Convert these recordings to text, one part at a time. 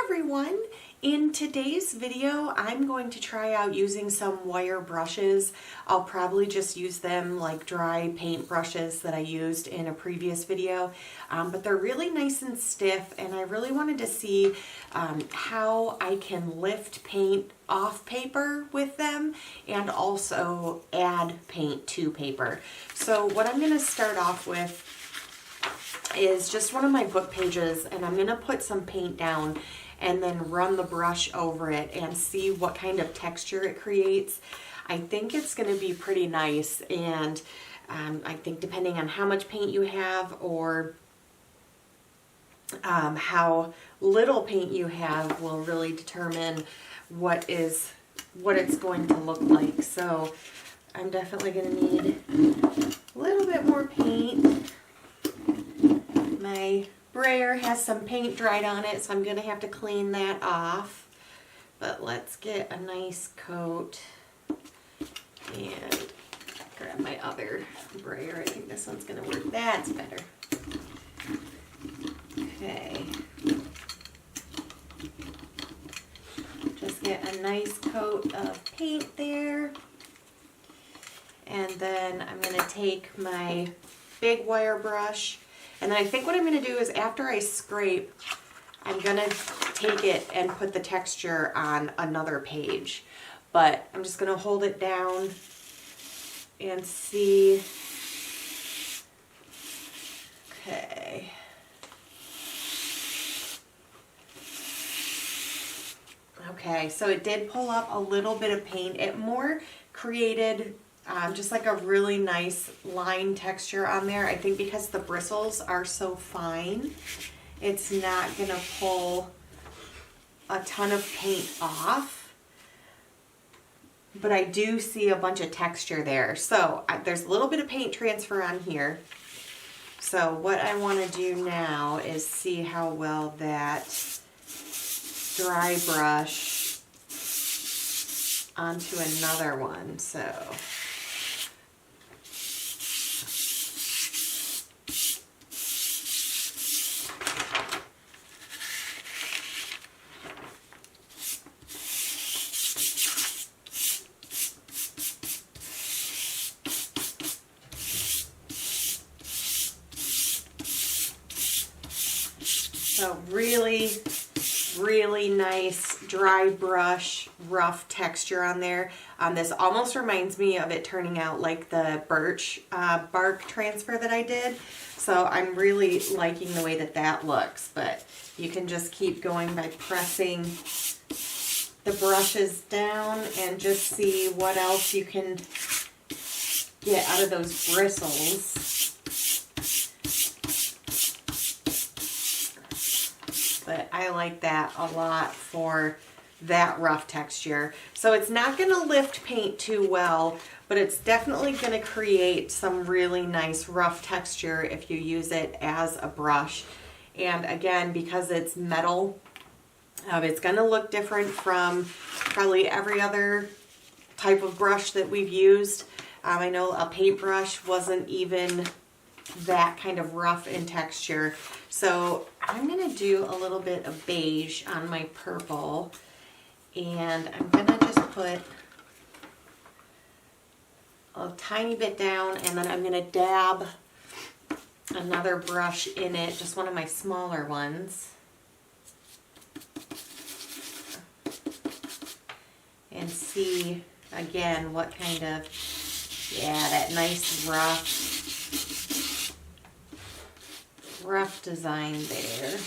everyone! In today's video, I'm going to try out using some wire brushes. I'll probably just use them like dry paint brushes that I used in a previous video, but they're really nice and stiff, and I really wanted to see how I can lift paint off paper with them and also add paint to paper. So what I'm going to start off with is just one of my book pages, and I'm going to put some paint down and then run the brush over it and see what kind of texture it creates. I think it's going to be pretty nice, and I think depending on how much paint you have or how little paint you have will really determine what it's going to look like. So I'm definitely going to need a little bit more paint. My brayer has some paint dried on it, so I'm going to have to clean that off. But let's get a nice coat and grab my other brayer. I think this one's going to work. That's better. Okay. Just get a nice coat of paint there. And then I'm going to take my big wire brush. And then I think what I'm going to do is after I scrape, I'm going to take it and put the texture on another page. But I'm just going to hold it down and see. Okay. Okay, so it did pull up a little bit of paint. It more created just like a really nice line texture on there. I think because the bristles are so fine, it's not going to pull a ton of paint off. But I do see a bunch of texture there. So there's a little bit of paint transfer on here. So what I want to do now is see how well that dry brush onto another one. So really nice dry brush, rough texture on there. This almost reminds me of it turning out like the birch bark transfer that I did. So I'm really liking the way that that looks, but you can just keep going by pressing the brushes down and just see what else you can get out of those bristles. But I like that a lot for that rough texture. So it's not going to lift paint too well, but it's definitely going to create some really nice rough texture if you use it as a brush. And again, because it's metal, it's going to look different from probably every other type of brush that we've used. I know a paintbrush wasn't even that kind of rough in texture. So I'm going to do a little bit of beige on my purple, and I'm going to just put a tiny bit down, and then I'm going to dab another brush in it, just one of my smaller ones, and see again what kind of, yeah, that nice rough design there.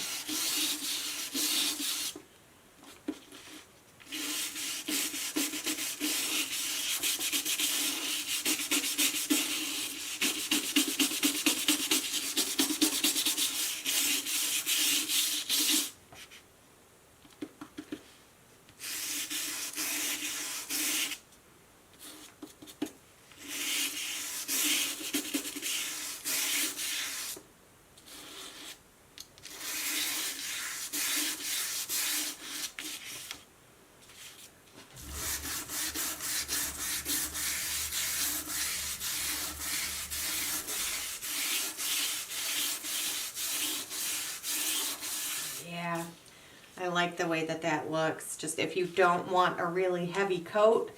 I like the way that that looks. Just if you don't want a really heavy coat,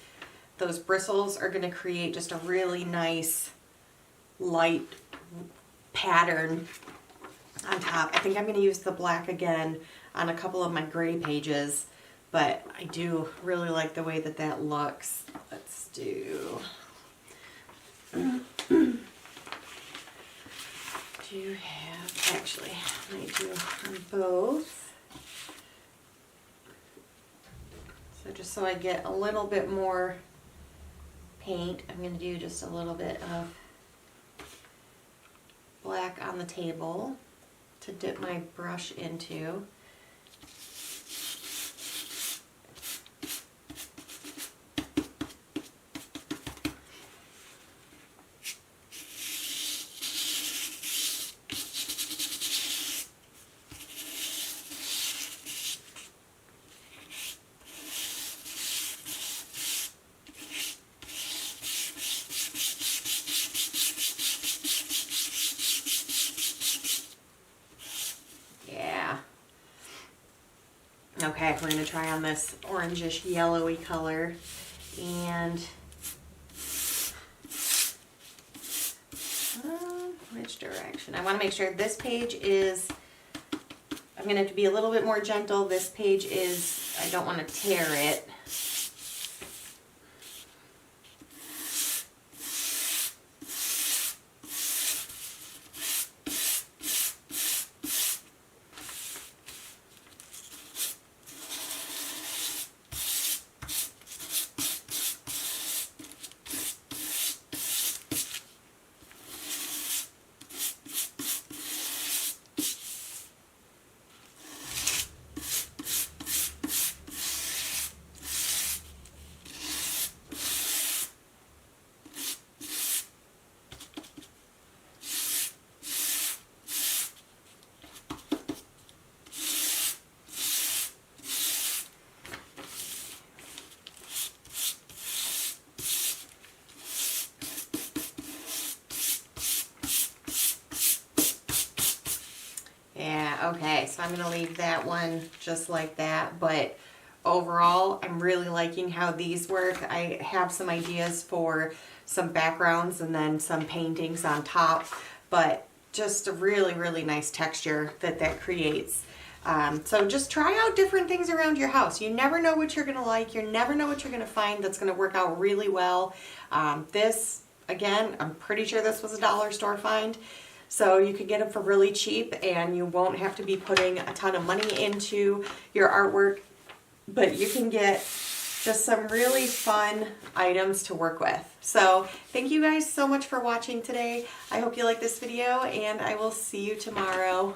those bristles are going to create just a really nice light pattern on top. I think I'm going to use the black again on a couple of my gray pages, but I do really like the way that that looks. Let's do... do you have... Actually, I do on both. So just so I get a little bit more paint, I'm going to do just a little bit of black on the table to dip my brush into. Okay, we're going to try on this orangish yellowy color, and which direction? I want to make sure this page is, I'm going to have to be a little bit more gentle. This page is, I don't want to tear it. Yeah, okay, so I'm going to leave that one just like that, but overall, I'm really liking how these work. I have some ideas for some backgrounds and then some paintings on top, but just a really, really nice texture that that creates. So just try out different things around your house. You never know what you're going to like. You never know what you're going to find that's going to work out really well. This, again, I'm pretty sure this was a dollar store find. So you could get them for really cheap and you won't have to be putting a ton of money into your artwork, but you can get just some really fun items to work with. So thank you guys so much for watching today. I hope you like this video and I will see you tomorrow.